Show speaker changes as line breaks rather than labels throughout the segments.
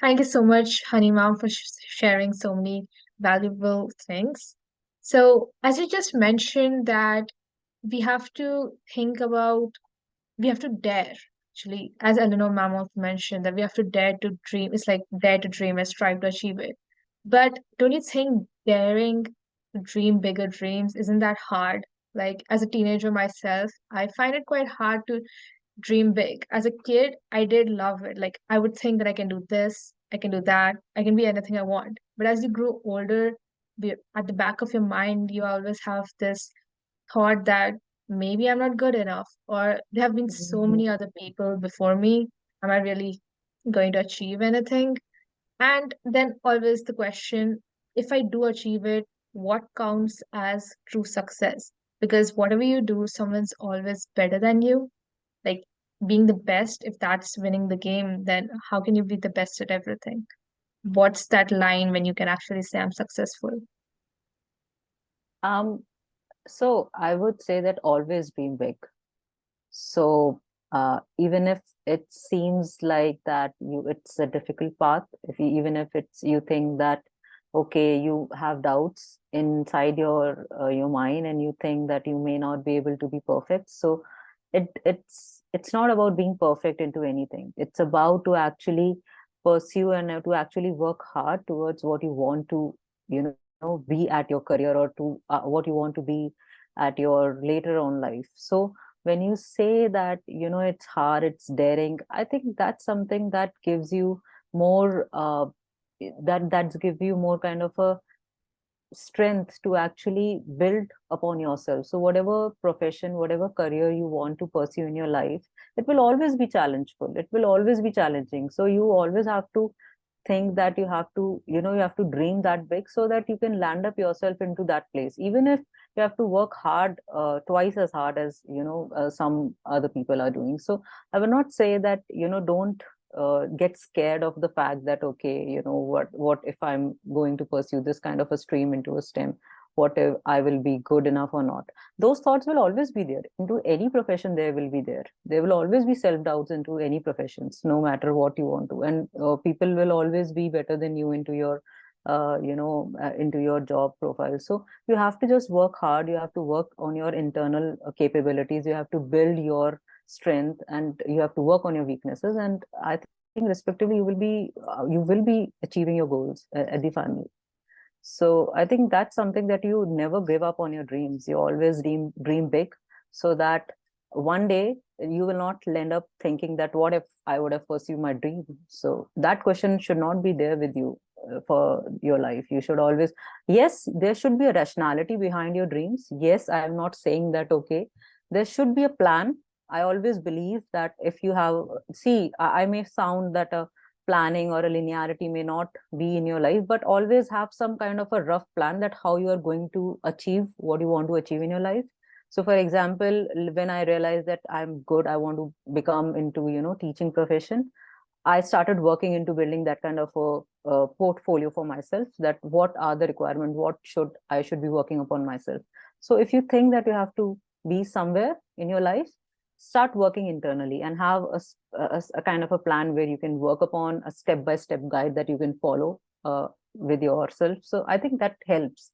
Thank you so much, Honey Mom, for sharing so many valuable things. So, as you just mentioned, that we have to think about, we have to dare, actually, as Eleanor Ma'am also mentioned, that we have to dare to dream. It's like dare to dream and strive to achieve it. But don't you think daring to dream bigger dreams, isn't that hard? Like, as a teenager myself, I find it quite hard to dream big. As a kid, I did love it. Like I would think that I can do this, I can do that, I can be anything I want. But as you grow older, at the back of your mind, you always have this thought that maybe I'm not good enough, or there have been so many other people before me. Am I really going to achieve anything? And then always the question, if I do achieve it, what counts as true success? Because whatever you do, someone's always better than you. Like being the best, if that's winning the game, then how can you be the best at everything? What's that line when you can actually say I'm successful?
Um, so I would say that always dream big. So even if it seems like that it's a difficult path, even if it's you think that okay, you have doubts inside your mind, and you think that you may not be able to be perfect. So it's not about being perfect into anything. It's about to actually pursue and to actually work hard towards what you want to, be at your career, or to what you want to be at your later on life. So when you say that it's hard, it's daring, I think that's something that gives you more that's give you more kind of a strength to actually build upon yourself. So whatever profession, whatever career you want to pursue in your life, it will always be challengeful, it will always be challenging. So you always have to think that you have to, you have to dream that big, so that you can land up yourself into that place, even if you have to work hard, twice as hard as some other people are doing. So I will not say that don't get scared of the fact that okay, what if I'm going to pursue this kind of a stream into a STEM, what if I will be good enough or not. Those thoughts will always be there into any profession. There will always be self doubts into any professions, no matter what you want to. And people will always be better than you into your into your job profile. So you have to just work hard, you have to work on your internal capabilities, you have to build your strength, and you have to work on your weaknesses. And I think respectively you will be achieving your goals at the final. So I think that's something that you never give up on your dreams. You always dream big, so that one day you will not end up thinking that what if I would have pursued my dream. So that question should not be there with you for your life. You should always, yes, there should be a rationality behind your dreams. Yes, I am not saying that okay, there should be a plan. I always believe that if you have, see, I may sound that a planning or a linearity may not be in your life, but always have some kind of a rough plan that how you are going to achieve what you want to achieve in your life. So for example, when I realized that I'm good, I want to become into teaching profession, I started working into building that kind of a portfolio for myself, that what are the requirements, what should be working upon myself. So if you think that you have to be somewhere in your life, start working internally and have a kind of a plan where you can work upon a step-by-step guide that you can follow with yourself. So I think that helps.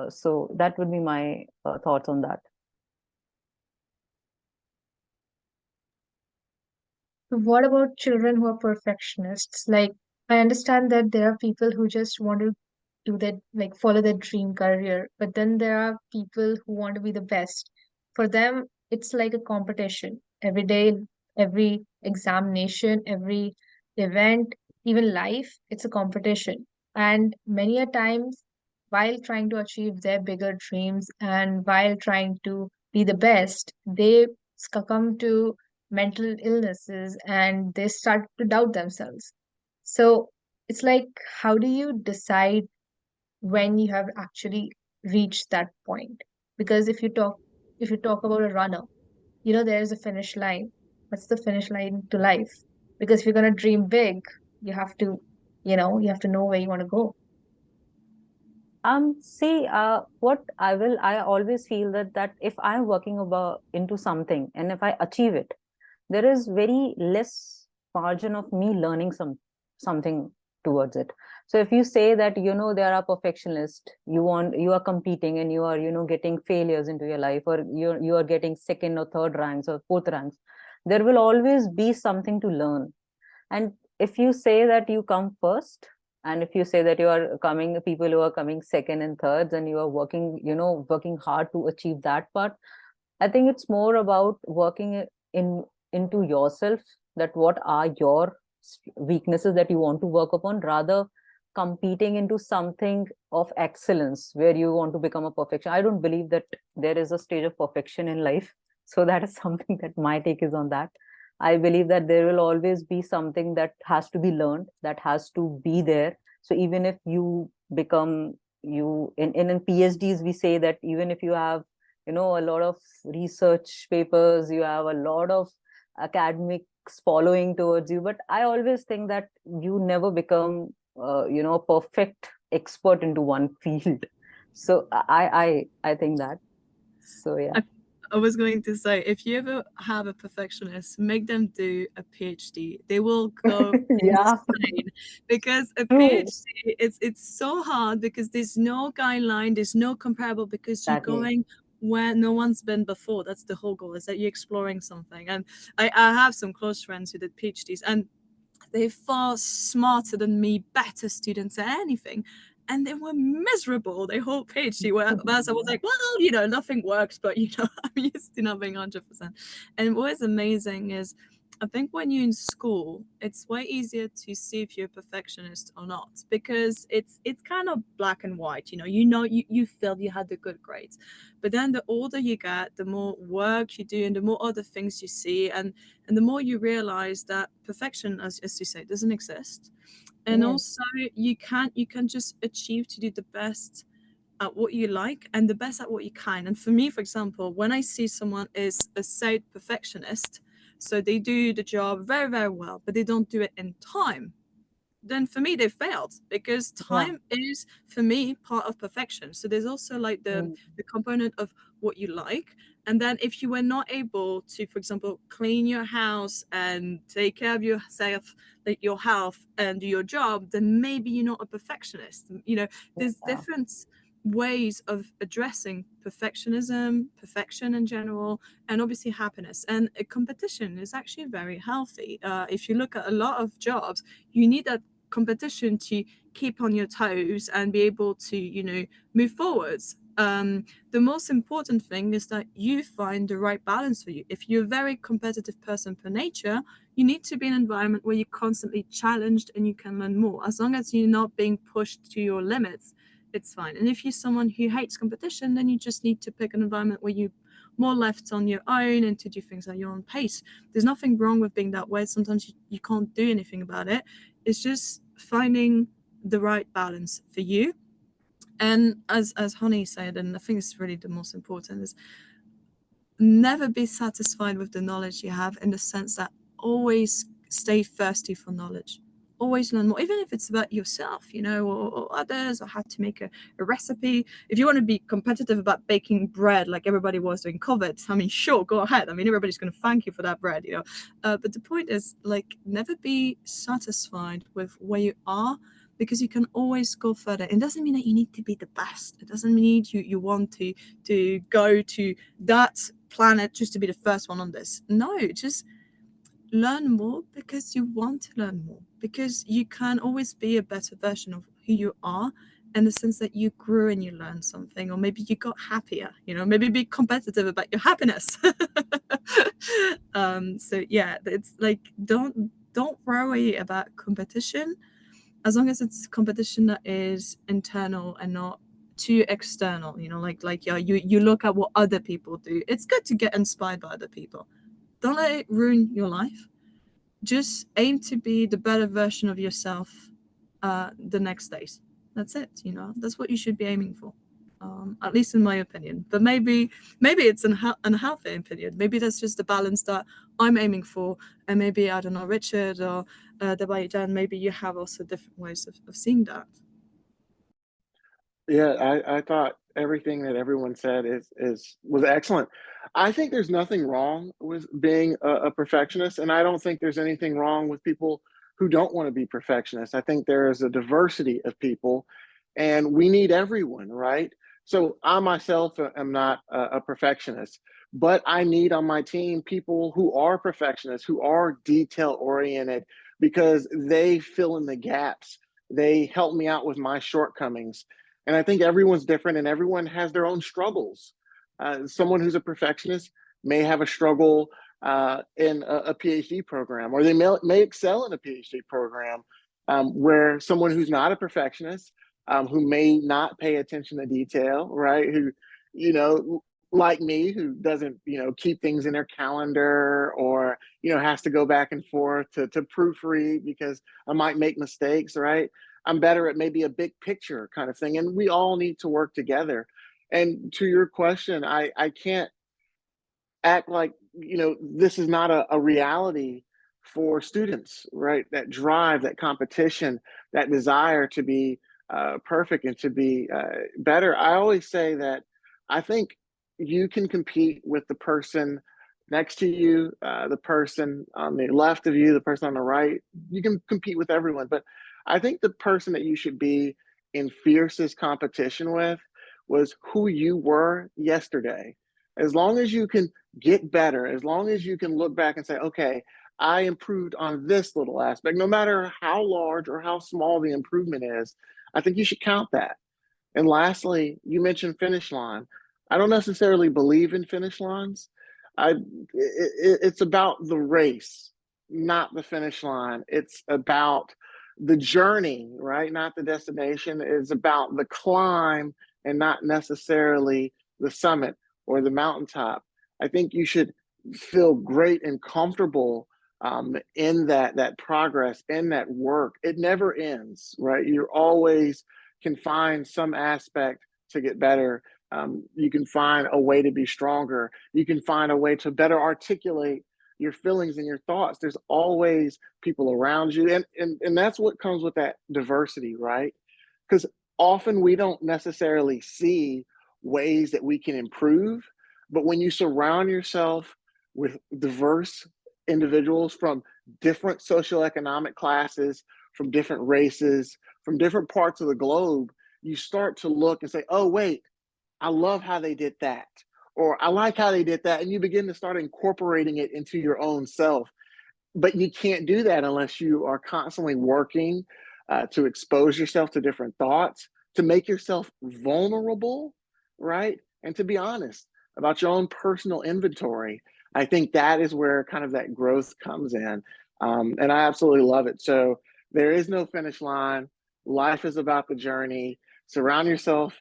So that would be my thoughts on that.
What about children who are perfectionists? Like, I understand that there are people who just want to do that, like follow their dream career, but then there are people who want to be the best. For them, it's like a competition. Every day, every examination, every event, even life, it's a competition. And many a times, while trying to achieve their bigger dreams and while trying to be the best, they succumb to mental illnesses and they start to doubt themselves. So it's like, how do you decide when you have actually reached that point? Because if you talk about a runner, there's a finish line. What's the finish line to life? Because if you're gonna dream big, you have to, you have to know where you want to go.
See, what I always feel that if I'm working about into something and if I achieve it, there is very less margin of me learning something towards it. So if you say that, there are perfectionists, you are competing and you are, getting failures into your life, or you are getting second or third ranks or fourth ranks, there will always be something to learn. And if you say that you come first, and if you say that you are coming, people who are coming second and thirds, and you are working, working hard to achieve that part, I think it's more about working in into yourself, that what are your weaknesses that you want to work upon, rather competing into something of excellence where you want to become a perfection. I don't believe that there is a stage of perfection in life. So that is something that my take is on that. I believe that there will always be something that has to be learned, that has to be there. So even if you become, you in PhDs, we say that even if you have, a lot of research papers, you have a lot of academics following towards you, but I always think that you never become, a perfect expert into one field. So I think that. So yeah.
I was going to say, if you ever have a perfectionist, make them do a PhD. They will go
Yeah,
insane, because a
true.
PhD, it's so hard because there's no guideline, there's no comparable, because you're
Exactly.
going where no one's been before. That's the whole goal, is that you're exploring something. And I have some close friends who did PhDs, and they're far smarter than me, better students at anything. And they were miserable their whole PhD. Whereas I was like, well, nothing works, but, I'm used to not being 100%. And what is amazing is, I think when you're in school, it's way easier to see if you're a perfectionist or not, because it's kind of black and white. You feel you had the good grades, but then the older you get, the more work you do, and the more other things you see, and the more you realize that perfection, as you say, doesn't exist. And
Yes.
also, you can just achieve to do the best at what you like, and the best at what you can. And for me, for example, when I see someone is a said perfectionist, so they do the job very, very well, but they don't do it in time, then for me they failed, because
Yeah.
time is, for me, part of perfection. So there's also like the
Mm.
the component of what you like. And then if you were not able to, for example, clean your house and take care of yourself, like your health, and do your job, then maybe you're not a perfectionist. There's
Yeah.
different ways of addressing perfectionism, perfection in general, and obviously happiness. And a competition is actually very healthy. If you look at a lot of jobs, you need that competition to keep on your toes and be able to, move forwards. The most important thing is that you find the right balance for you. If you're a very competitive person per nature, you need to be in an environment where you're constantly challenged and you can learn more. As long as you're not being pushed to your limits, it's fine. And if you're someone who hates competition, then you just need to pick an environment where you're more left on your own and to do things at your own pace. There's nothing wrong with being that way. Sometimes you can't do anything about it. It's just finding the right balance for you. And as Honey said, and I think it's really the most important, is never be satisfied with the knowledge you have, in the sense that always stay thirsty for knowledge. Always learn more, even if it's about yourself, or others, or how to make a recipe. If you want to be competitive about baking bread like everybody was during COVID, I mean, sure, go ahead. I mean, everybody's going to thank you for that bread. But the point is, like, never be satisfied with where you are, because you can always go further. It doesn't mean that you need to be the best. It doesn't mean you want to go to that planet just to be the first one on this. No, just learn more because you want to learn more, because you can always be a better version of who you are, in the sense that you grew and you learned something, or maybe you got happier. Maybe be competitive about your happiness. So yeah, it's like, don't worry about competition, as long as it's competition that is internal and not too external. Like, yeah, you look at what other people do. It's good to get inspired by other people. Don't let it ruin your life. Just aim to be the better version of yourself the next days. That's it. That's what you should be aiming for. At least in my opinion. But maybe it's an unhealthy opinion. Maybe that's just the balance that I'm aiming for. And maybe, I don't know, Richard or Debanjan, maybe you have also different ways of seeing that.
Yeah, I thought everything that everyone said was excellent. I think there's nothing wrong with being a perfectionist, and I don't think there's anything wrong with people who don't want to be perfectionists. I think there is a diversity of people, and we need everyone, right? So I myself am not a perfectionist, but I need on my team people who are perfectionists, who are detail oriented, because they fill in the gaps. They help me out with my shortcomings. And I think everyone's different and everyone has their own struggles. Someone who's a perfectionist may have a struggle in a PhD program, or they may excel in a PhD program, where someone who's not a perfectionist, who may not pay attention to detail, right? Who, you know, like me, who doesn't, keep things in their calendar, or, has to go back and forth to proofread because I might make mistakes, right? I'm better at maybe a big picture kind of thing. And we all need to work together. And to your question, I can't act like, this is not a reality for students, right? That drive, that competition, that desire to be perfect and to be better. I always say that I think you can compete with the person next to you, the person on the left of you, the person on the right. You can compete with everyone, but I think the person that you should be in fiercest competition with was who you were yesterday. As long as you can get better, as long as you can look back and say, okay, I improved on this little aspect, no matter how large or how small the improvement is, I think you should count that. And lastly, you mentioned finish line. I don't necessarily believe in finish lines. It's about the race, not the finish line. It's about the journey, right? Not the destination. It's about the climb and not necessarily the summit or the mountaintop. I think you should feel great and comfortable in that progress, in that work. It never ends, right? You're always can find some aspect to get better. You can find a way to be stronger. You can find a way to better articulate your feelings and your thoughts. There's always people around you. And that's what comes with that diversity, right? Because often we don't necessarily see ways that we can improve. But when you surround yourself with diverse individuals from different socioeconomic classes, from different races, from different parts of the globe, you start to look and say, oh, wait, I love how they did that. Or I like how they did that. And you begin to start incorporating it into your own self. But you can't do that unless you are constantly working to expose yourself to different thoughts, to make yourself vulnerable, right? And to be honest about your own personal inventory. I think that is where kind of that growth comes in. And I absolutely love it. So there is no finish line. Life is about the journey. Surround yourself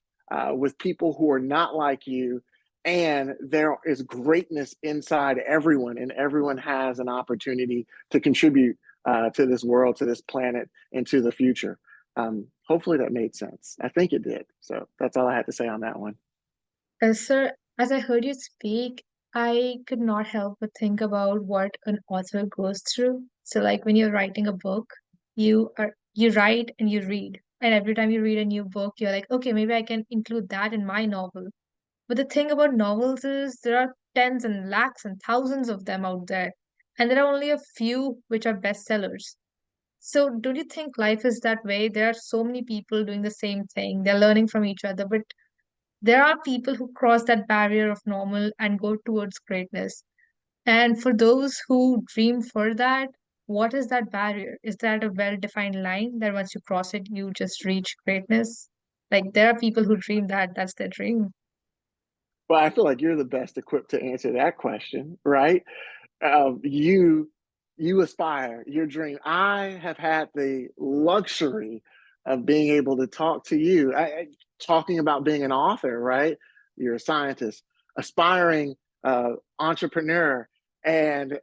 with people who are not like you. And there is greatness inside everyone, and everyone has an opportunity to contribute to this world, to this planet, and to the future. Hopefully that made sense. I think it did. So that's all I had to say on that one.
Sir, as I heard you speak, I could not help but think about what an author goes through. So, like when you're writing a book, you write and you read, and every time you read a new book, you're like, okay, maybe I can include that in my novel. But the thing about novels is there are tens and lakhs and thousands of them out there, and there are only a few which are bestsellers. So, do you think life is that way? There are so many people doing the same thing, they're learning from each other, but there are people who cross that barrier of normal and go towards greatness. And for those who dream for that, what is that barrier? Is that a well defined line that once you cross it, you just reach greatness? Like, there are people who dream that that's their dream.
Well, I feel like you're the best equipped to answer that question, right? You aspire your dream. I have had the luxury of being able to talk to you. Talking about being an author, right? You're a scientist, aspiring entrepreneur, and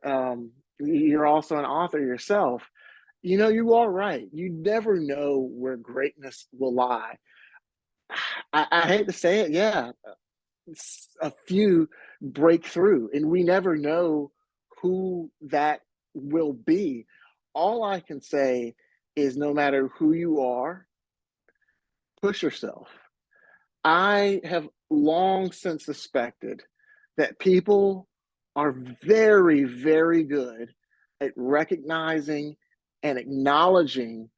you're also an author yourself. You are right. You never know where greatness will lie. I hate to say it, yeah, a few break through, and we never know who that will be. All I can say is no matter who you are, push yourself. I have long since suspected that people are very, very good at recognizing and acknowledging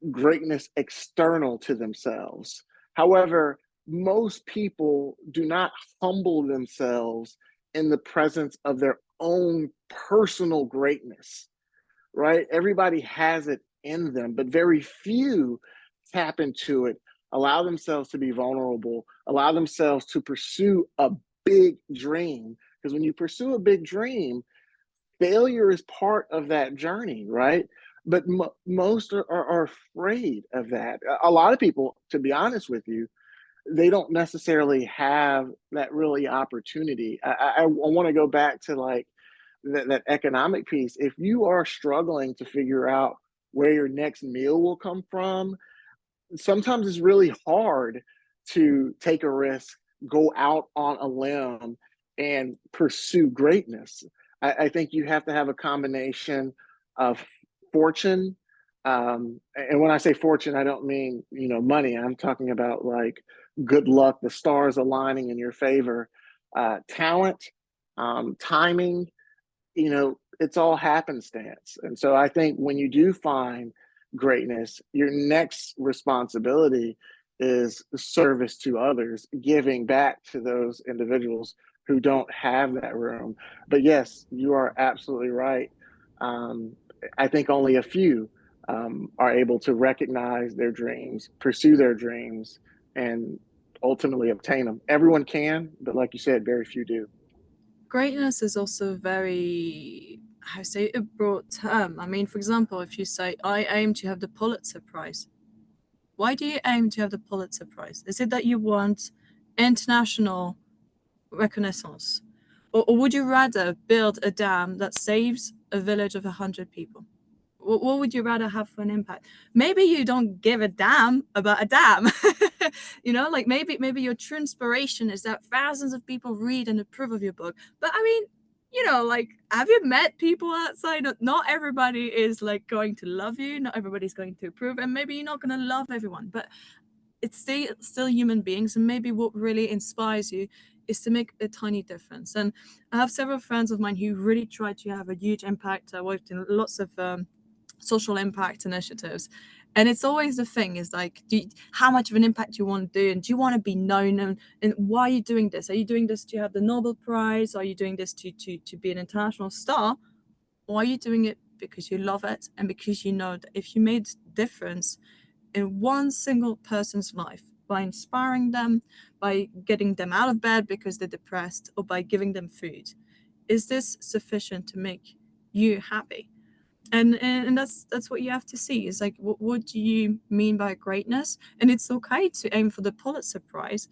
greatness external to themselves. However, most people do not humble themselves in the presence of their own personal greatness, right? Everybody has it in them, but very few tap into it, allow themselves to be vulnerable, allow themselves to pursue a big dream. Because when you pursue a big dream, failure is part of that journey, right? But most are afraid of that. A lot of people, to be honest with you, they don't necessarily have that really opportunity. I want to go back to like that economic piece. If you are struggling to figure out where your next meal will come from, sometimes it's really hard to take a risk, go out on a limb, and pursue greatness. I think you have to have a combination of fortune. And when I say fortune, I don't mean, money. I'm talking about like good luck, the stars aligning in your favor, talent, timing, it's all happenstance. And so I think when you do find greatness, your next responsibility is service to others, giving back to those individuals who don't have that room. But yes, you are absolutely right. Um, I think only a few are able to recognize their dreams, pursue their dreams, and ultimately obtain them. Everyone can, but like you said, very few do.
Greatness is also very, how say, a broad term. I mean, for example, if you say, I aim to have the Pulitzer Prize, why do you aim to have the Pulitzer Prize? Is it that you want international reconnaissance? Or would you rather build a dam that saves a village of 100 people? What would you rather have for an impact? Maybe you don't give a damn about a dam. Like maybe your true inspiration is that thousands of people read and approve of your book. But I mean, like, have you met people outside? Not everybody is like going to love you. Not everybody's going to approve, and maybe you're not going to love everyone. But it's still human beings, and maybe what really inspires you is to make a tiny difference. And I have several friends of mine who really try to have a huge impact. I worked in lots of social impact initiatives, and it's always the thing is like, how much of an impact do you want to do, and do you want to be known, and why are you doing this? Are you doing this to have the Nobel Prize? Are you doing this to be an international star? Or are you doing it because you love it, and because you know that if you made a difference in one single person's life, by inspiring them, by getting them out of bed because they're depressed, or by giving them food, is this sufficient to make you happy? And that's what you have to see. Is like, what do you mean by greatness? And it's okay to aim for the Pulitzer Prize,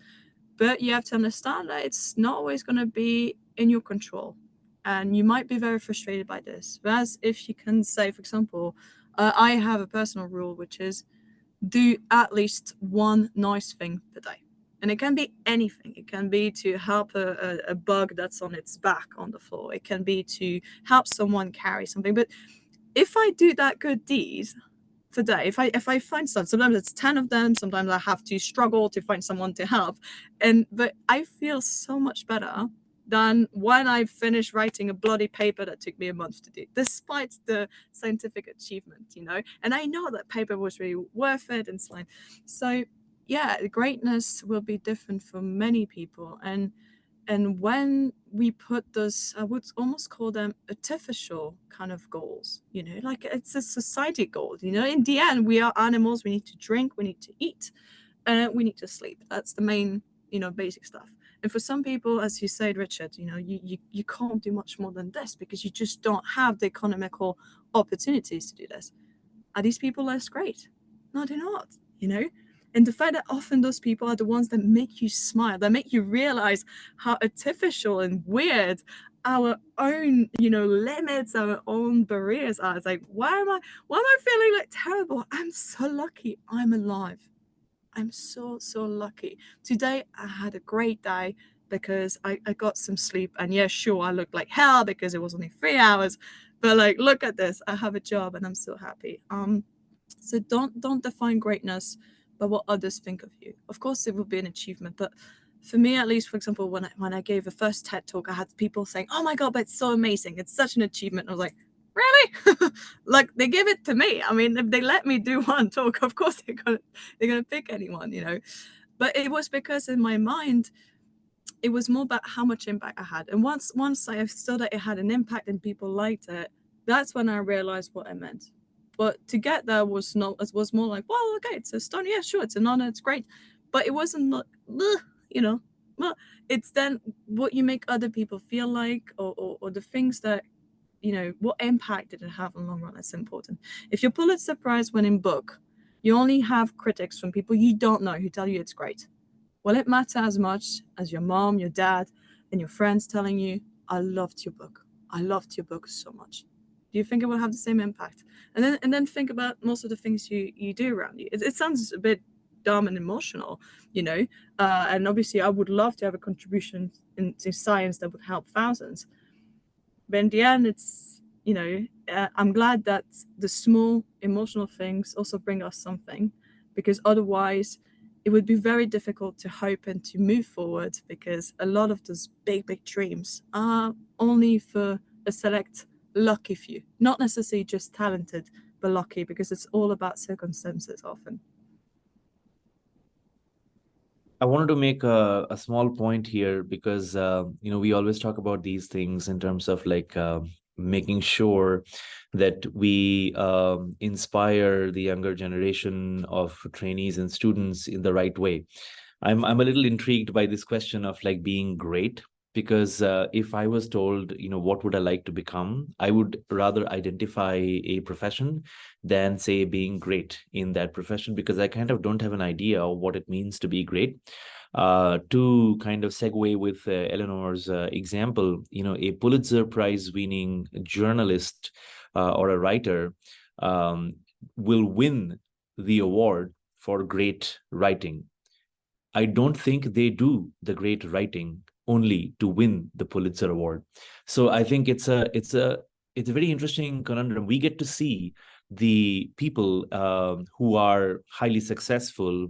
but you have to understand that it's not always going to be in your control, and you might be very frustrated by this. Whereas if you can say, for example, I have a personal rule, which is do at least one nice thing per day. And it can be anything. It can be to help a bug that's on its back on the floor. It can be to help someone carry something. But if I do that good deed today, if I find sometimes it's 10 of them, sometimes I have to struggle to find someone to help. But I feel so much better than when I finished writing a bloody paper that took me a month to do, despite the scientific achievement, and I know that paper was really worth it and so on. So yeah, greatness will be different for many people. And when we put those, I would almost call them artificial kind of goals, like it's a society goal, in the end, we are animals. We need to drink, we need to eat, and we need to sleep. That's the main, basic stuff. And for some people, as you said, Richard, you can't do much more than this because you just don't have the economical opportunities to do this. Are these people less great? No, they're not, And the fact that often those people are the ones that make you smile, that make you realize how artificial and weird our own, limits, our own barriers are. It's like, why am I feeling like terrible? I'm so lucky I'm alive. I'm so lucky. Today I had a great day because I got some sleep, and yeah, sure, I looked like hell because it was only 3 hours, but like, look at this, I have a job and I'm so happy. So don't define greatness by what others think of you. Of course it will be an achievement, but for me, at least, for example, when I gave the first TED talk, I had people saying, oh my god, but it's so amazing, it's such an achievement. I was like, really? Like, they give it to me. I mean, if they let me do one talk, of course they're gonna pick anyone, you know. But it was because in my mind, it was more about how much impact I had. And once I saw that it had an impact and people liked it, that's when I realized what it meant. But to get there was more like, well, okay, it's a stone. Yeah, sure, it's an honor, it's great. But it wasn't like, you know, well, it's then what you make other people feel like, or the things that, you know, what impact did it have in the long run? That's important. If your Pulitzer Prize winning book, you only have critics from people you don't know who tell you it's great. Will it matter as much as your mom, your dad, and your friends telling you, I loved your book. I loved your book so much. Do you think it will have the same impact? And then think about most of the things you do around you. It sounds a bit dumb and emotional, you know. And obviously, I would love to have a contribution into science that would help thousands. But in the end, it's, you know, I'm glad that the small emotional things also bring us something, because otherwise it would be very difficult to hope and to move forward, because a lot of those big dreams are only for a select lucky few, not necessarily just talented, but lucky, because it's all about circumstances often.
I wanted to make a small point here because, we always talk about these things in terms of like making sure that we inspire the younger generation of trainees and students in the right way. I'm a little intrigued by this question of like being great, because if I was told, what would I like to become, I would rather identify a profession than say being great in that profession, because I kind of don't have an idea of what it means to be great. To kind of segue with Eleanor's example, a Pulitzer Prize winning journalist or a writer will win the award for great writing. I don't think they do the great writing only to win the Pulitzer Award. So I think it's a very interesting conundrum. We get to see the people who are highly successful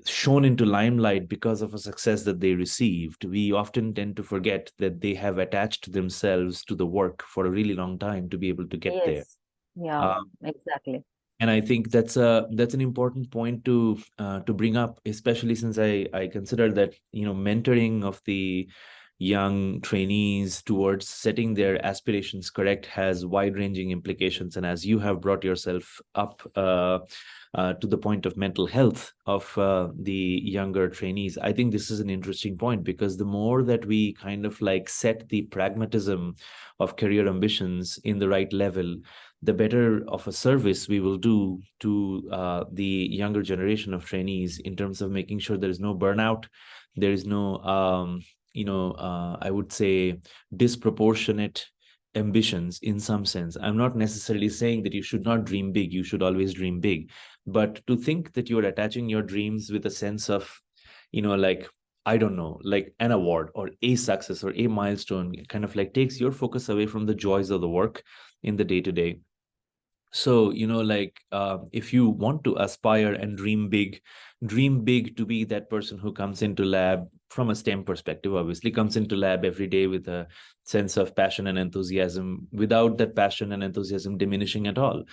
shown into limelight because of a success that they received. We often tend to forget that they have attached themselves to the work for a really long time to be able to get there.
Yeah, exactly.
And I think that's an important point to bring up, especially since I consider that mentoring of the young trainees towards setting their aspirations correct has wide-ranging implications. And as you have brought yourself up to the point of mental health of the younger trainees, I think this is an interesting point, because the more that we kind of like set the pragmatism of career ambitions in the right level, the better of a service we will do to the younger generation of trainees in terms of making sure there is no burnout, there is no, I would say, disproportionate ambitions in some sense. I'm not necessarily saying that you should not dream big, you should always dream big, but to think that you're attaching your dreams with a sense of, like, I don't know, like an award or a success or a milestone, kind of like takes your focus away from the joys of the work in the day-to-day. So, if you want to aspire and dream big to be that person who comes into lab from a STEM perspective, obviously comes into lab every day with a sense of passion and enthusiasm, without that passion and enthusiasm diminishing at all.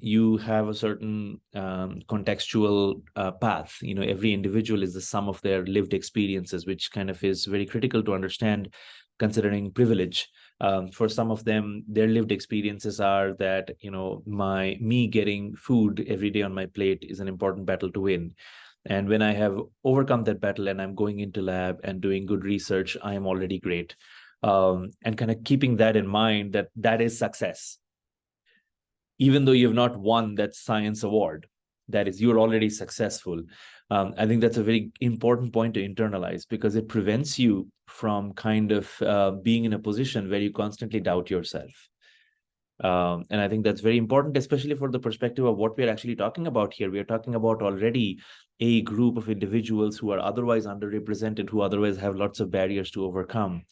You have a certain contextual path. Every individual is the sum of their lived experiences, which kind of is very critical to understand, considering privilege. For some of them, their lived experiences are that, me getting food every day on my plate is an important battle to win. And when I have overcome that battle and I'm going into lab and doing good research, I am already great. And kind of keeping that in mind, that is success. Even though you have not won that science award, that is, you're already successful. I think that's a very important point to internalize, because it prevents you from kind of being in a position where you constantly doubt yourself. And I think that's very important, especially for the perspective of what we're actually talking about here. We are talking about already a group of individuals who are otherwise underrepresented, who otherwise have lots of barriers to overcome.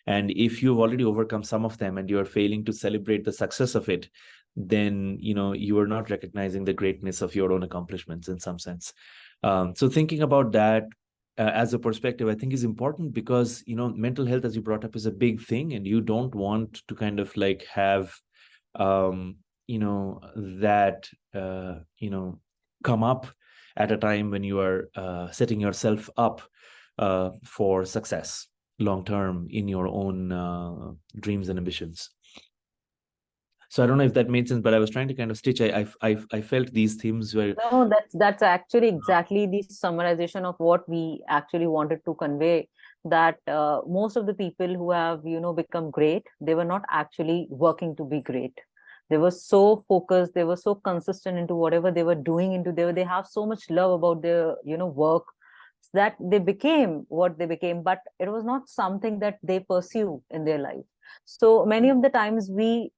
And if you've already overcome some of them and you're failing to celebrate the success of it, then you are not recognizing the greatness of your own accomplishments in some sense. So thinking about that as a perspective, I think is important because, you know, mental health, as you brought up, is a big thing, and you don't want to kind of like have, you know, that, you know, come up at a time when you are setting yourself up for success long term in your own dreams and ambitions. So I don't know if that made sense, but I was trying to kind of stitch. I felt these themes were.
No, that's actually exactly the summarization of what we actually wanted to convey. That most of the people who have, you know, become great, they were not actually working to be great. They were so focused, they were so consistent into whatever they were doing. They have so much love about their, you know, work, that they became what they became. But it was not something that they pursue in their life. So many of the times we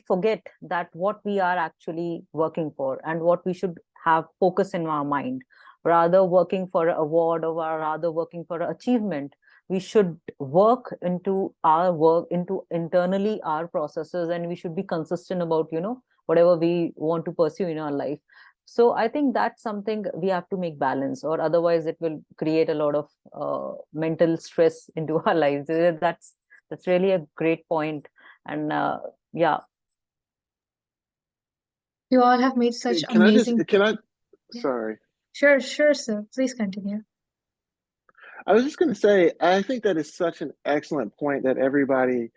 forget that what we are actually working for and what we should have focus in our mind, rather working for an award or rather working for an achievement. We should work into internally our processes, and we should be consistent about, you know, whatever we want to pursue in our life. So I think that's something we have to make balance, or otherwise it will create a lot of mental stress into our lives. That's really a great point. And yeah.
You all have made such
Can I just,
amazing.
Yeah.
Yeah.
Sorry.
Sure, sir. Please continue.
I was just going to say, I think that is such an excellent point that everybody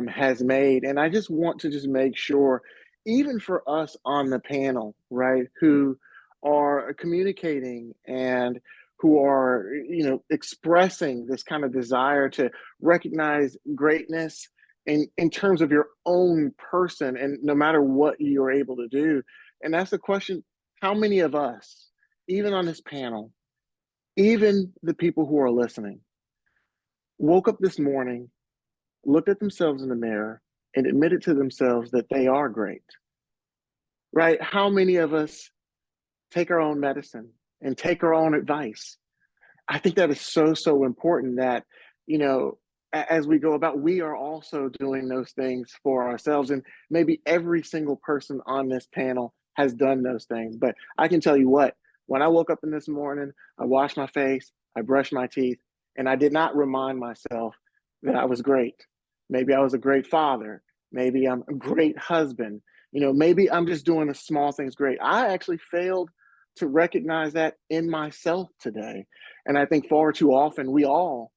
has made. And I just want to just make sure, even for us on the panel, right, who are communicating and who are, you know, expressing this kind of desire to recognize greatness in terms of your own person, and no matter what you're able to do. And that's the question, how many of us, even on this panel, even the people who are listening, woke up this morning, looked at themselves in the mirror, and admitted to themselves that they are great, right? How many of us take our own medicine and take our own advice? I think that is so, so important that, you know, as we go about, we are also doing those things for ourselves. And maybe every single person on this panel has done those things. But I can tell you what, when I woke up in this morning, I washed my face, I brushed my teeth, and I did not remind myself that I was great. Maybe I was a great father. Maybe I'm a great husband. You know, maybe I'm just doing the small things great. I actually failed to recognize that in myself today. And I think far too often we all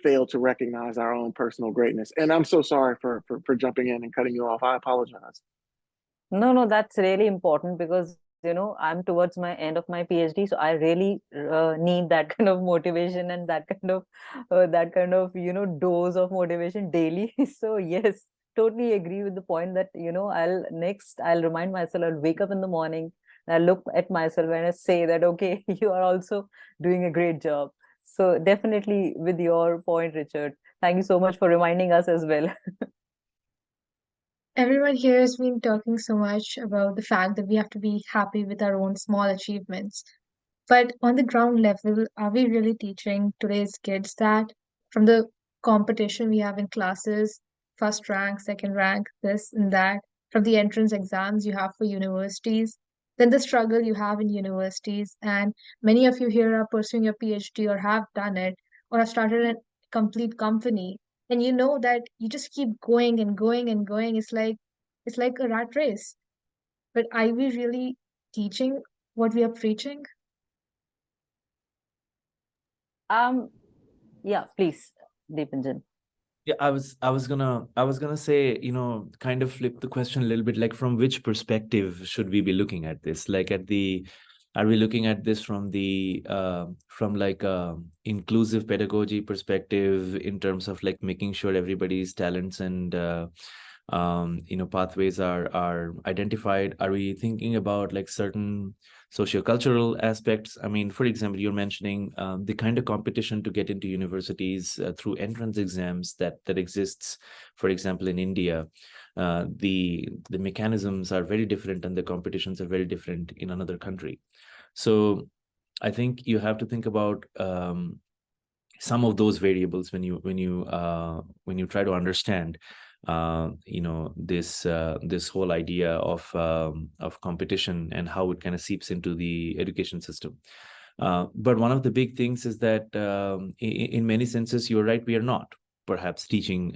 fail to recognize our own personal greatness. And I'm so sorry for jumping in and cutting you off. I apologize.
No, that's really important, because, you know, I'm towards my end of my PhD, so I really need that kind of motivation and that kind of, you know, dose of motivation daily. So yes, totally agree with the point that, you know, I'll remind myself, I'll wake up in the morning, and I look at myself and I say that, okay, you are also doing a great job. So definitely with your point, Richard, thank you so much for reminding us as well.
Everyone here has been talking so much about the fact that we have to be happy with our own small achievements. But on the ground level, are we really teaching today's kids that from the competition we have in classes, first rank, second rank, this and that, from the entrance exams you have for universities, then the struggle you have in universities, and many of you here are pursuing your PhD or have done it or have started a complete company, and you know that you just keep going and going and going. It's like a rat race. But are we really teaching what we are preaching?
Yeah, please, Debanjan.
Yeah, I was gonna say, you know, kind of flip the question a little bit, like from which perspective should we be looking at this? Like are we looking at this from like inclusive pedagogy perspective, in terms of like making sure everybody's talents and you know, pathways are identified? Are we thinking about like certain sociocultural aspects? I mean, for example, you're mentioning the kind of competition to get into universities through entrance exams that exists, for example, in India. The mechanisms are very different, and the competitions are very different in another country. So I think you have to think about some of those variables when you try to understand you know, this whole idea of competition and how it kind of seeps into the education system. But one of the big things is that in many senses, you're right, we are not perhaps teaching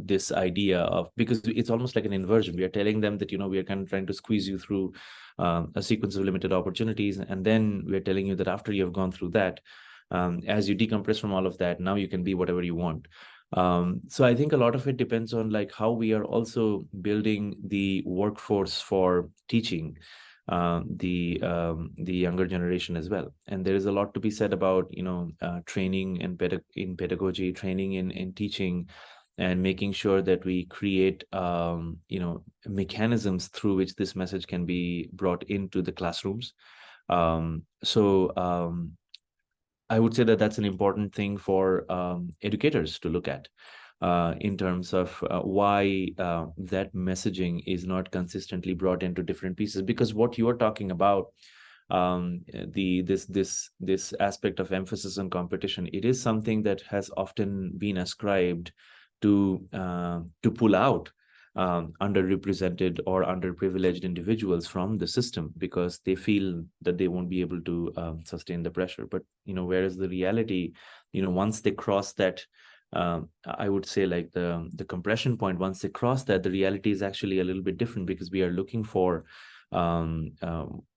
this idea of, because it's almost like an inversion. We are telling them that, we are kind of trying to squeeze you through a sequence of limited opportunities. And then we're telling you that after you have gone through that, as you decompress from all of that, now you can be whatever you want. So I think a lot of it depends on like how we are also building the workforce for teaching the younger generation as well. And there is a lot to be said about training in pedagogy, training in teaching, and making sure that we create mechanisms through which this message can be brought into the classrooms. I would say that that's an important thing for educators to look at in terms of why that messaging is not consistently brought into different pieces. Because what you are talking about, this aspect of emphasis on competition, it is something that has often been ascribed to pull out underrepresented or underprivileged individuals from the system, because they feel that they won't be able to sustain the pressure. But whereas the reality, once they cross that, I would say like the compression point, once they cross that, the reality is actually a little bit different, because we are looking for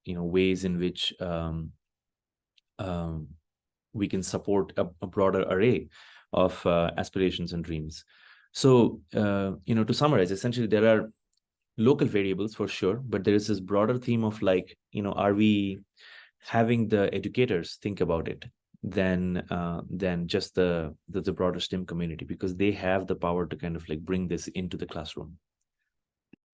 ways in which we can support a broader array of aspirations and dreams. So, to summarize, essentially, there are local variables for sure, but there is this broader theme of like, are we having the educators think about it than just the broader STEM community, because they have the power to kind of like bring this into the classroom.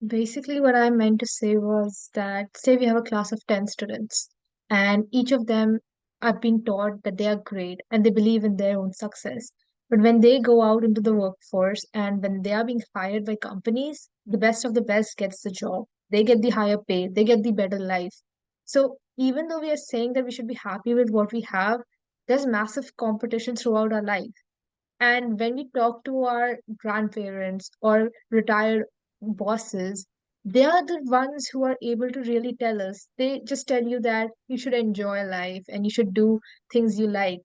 Basically, what I meant to say was that, say we have a class of 10 students, and each of them have been taught that they are great and they believe in their own success. But when they go out into the workforce and when they are being hired by companies, the best of the best gets the job. They get the higher pay, they get the better life. So even though we are saying that we should be happy with what we have, there's massive competition throughout our life. And when we talk to our grandparents or retired bosses, they are the ones who are able to really tell us. They just tell you that you should enjoy life and you should do things you like.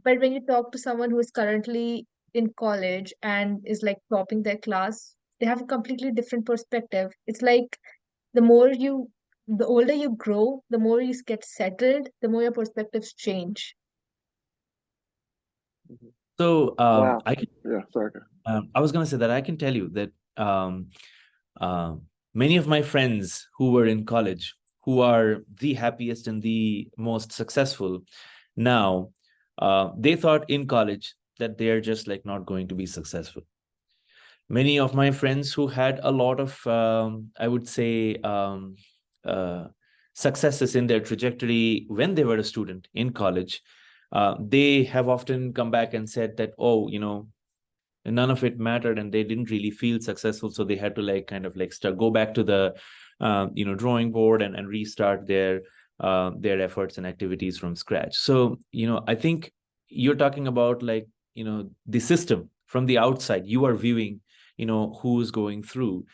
But when you talk to someone who is currently in college and is like topping their class, they have a completely different perspective. It's like the older you grow, the more you get settled, the more your perspectives change.
So
Wow. Yeah, sorry.
I was going to say that I can tell you that many of my friends who were in college, who are the happiest and the most successful now, they thought in college that they are just like not going to be successful. Many of my friends who had a lot of, I would say, successes in their trajectory when they were a student in college, they have often come back and said that, oh, none of it mattered and they didn't really feel successful. So they had to like kind of like go back to the, drawing board and restart their efforts and activities from scratch. So, I think you're talking about like, the system from the outside, you are viewing, who's going through.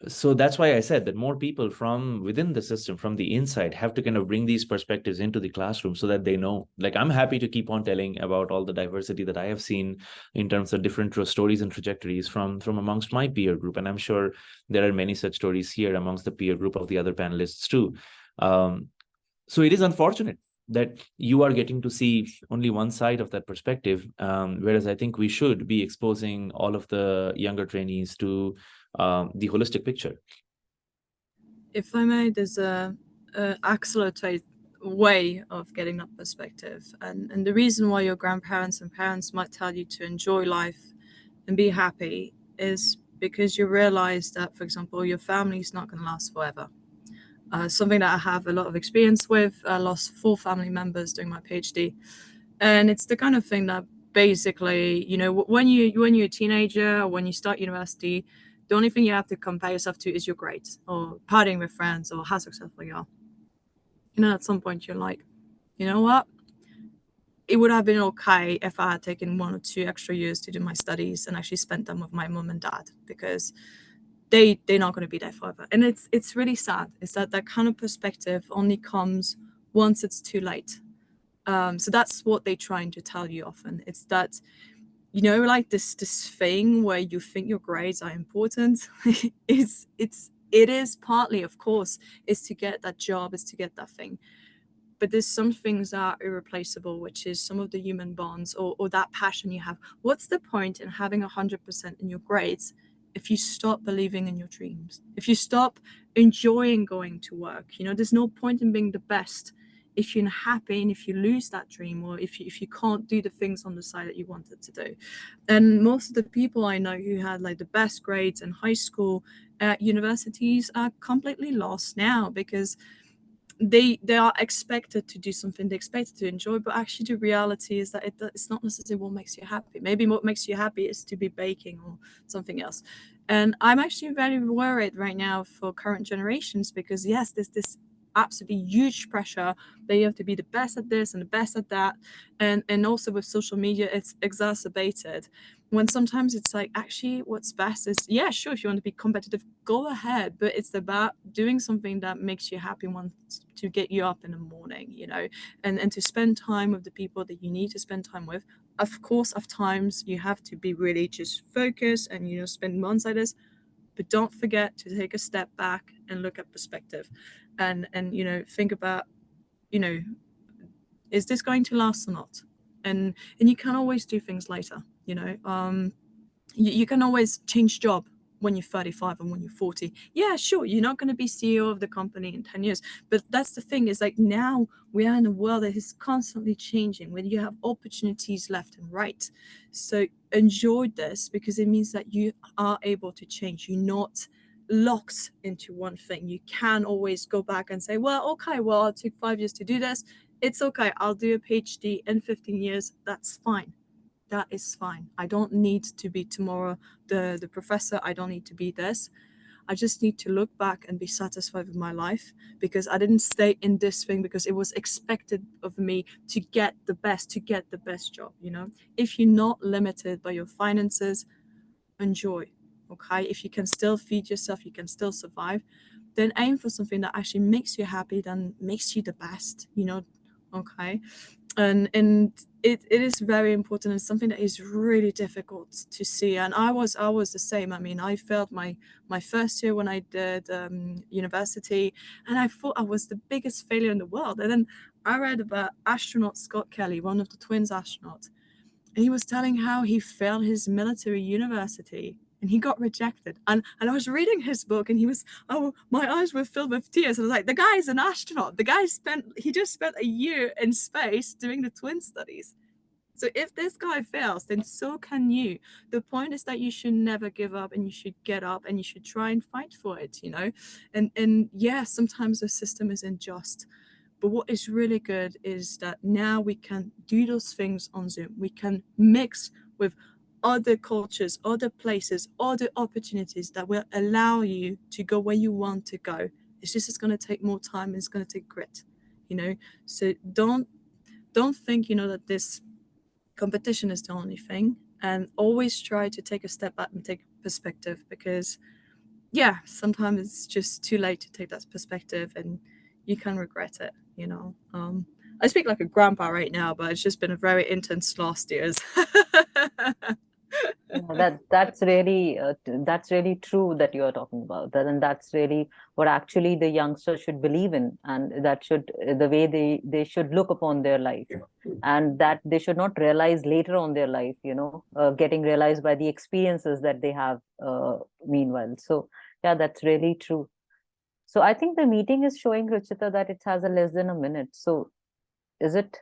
So that's why I said that more people from within the system, from the inside, have to kind of bring these perspectives into the classroom so that they know. Like, I'm happy to keep on telling about all the diversity that I have seen in terms of different stories and trajectories from amongst my peer group. And I'm sure there are many such stories here amongst the peer group of the other panelists too. So it is unfortunate that you are getting to see only one side of that perspective, whereas I think we should be exposing all of the younger trainees to the holistic picture.
If I may, there's a accelerated way of getting that perspective, and the reason why your grandparents and parents might tell you to enjoy life and be happy is because you realize that, for example, your family is not going to last forever. Something that I have a lot of experience with. I lost 4 family members during my PhD, and it's the kind of thing that basically, when you're a teenager or when you start university, the only thing you have to compare yourself to is your grades or partying with friends or how successful you are. At some point you're like, you know what? It would have been okay if I had taken 1 or 2 extra years to do my studies and actually spent them with my mom and dad, because they're not going to be there forever. And it's really sad. It's that kind of perspective only comes once it's too late. So that's what they're trying to tell you often. It's that, you know, like this thing where you think your grades are important. It is partly, of course, is to get that job, is to get that thing. But there's some things that are irreplaceable, which is some of the human bonds or that passion you have. What's the point in having 100% in your grades if you stop believing in your dreams? If you stop enjoying going to work? You know, there's no point in being the best if you're not happy and if you lose that dream, or if you can't do the things on the side that you wanted to do. And most of the people I know who had like the best grades in high school at universities are completely lost now, because they are expected to do something, they're expected to enjoy, but actually the reality is that it's not necessarily what makes you happy. Maybe what makes you happy is to be baking or something else. And I'm actually very worried right now for current generations, because yes, there's this absolutely huge pressure that you have to be the best at this and the best at that, and also with social media it's exacerbated, when sometimes it's like, actually what's best is, yeah, sure, if you want to be competitive, go ahead, but it's about doing something that makes you happy, wants to get you up in the morning, you know, and to spend time with the people that you need to spend time with. Of course, of times you have to be really just focused and, you know, spend months like this, but don't forget to take a step back and look at perspective, and you know, think about, you know, is this going to last or not? And you can always do things later, you know. You can always change job when you're 35 and when you're 40. Yeah, sure, you're not going to be CEO of the company in 10 years, but that's the thing, is like, now we are in a world that is constantly changing, where you have opportunities left and right. So enjoy this, because it means that you are able to change. You're not locked into one thing. You can always go back and say, well, okay, well, it took 5 years to do this. It's okay, I'll do a PhD in 15 years. That's fine. That is fine. I don't need to be tomorrow the professor. I don't need to be this. I just need to look back and be satisfied with my life, because I didn't stay in this thing because it was expected of me to get the best job, you know. If you're not limited by your finances, enjoy. Okay, if you can still feed yourself, you can still survive, then aim for something that actually makes you happy, then makes you the best, you know. Okay. And it is very important, and something that is really difficult to see. And I was the same. I mean, I failed my first year when I did university, and I thought I was the biggest failure in the world. And then I read about astronaut Scott Kelly, one of the twins astronauts, and he was telling how he failed his military university and he got rejected. And I was reading his book, and he was, oh, my eyes were filled with tears. I was like, the guy's an astronaut. The guy he just spent a year in space doing the twin studies. So if this guy fails, then so can you. The point is that you should never give up, and you should get up, and you should try and fight for it, you know. And yeah, sometimes the system is unjust. But what is really good is that now we can do those things on Zoom. We can mix with other cultures, other places, other opportunities that will allow you to go where you want to go. It's going to take more time, and it's going to take grit, you know. So don't think, you know, that this competition is the only thing, and always try to take a step back and take perspective, because yeah, sometimes it's just too late to take that perspective, and you can regret it, you know. I speak like a grandpa right now, but it's just been a very intense last years.
Yeah, that's really true that you're talking about that, and that's really what actually the youngsters should believe in, and that should the way they should look upon their life, and that they should not realize later on their life, you know, getting realized by the experiences that they have meanwhile. So yeah, that's really true. So I think the meeting is showing, Ruchita, that it has a less than a minute. So is it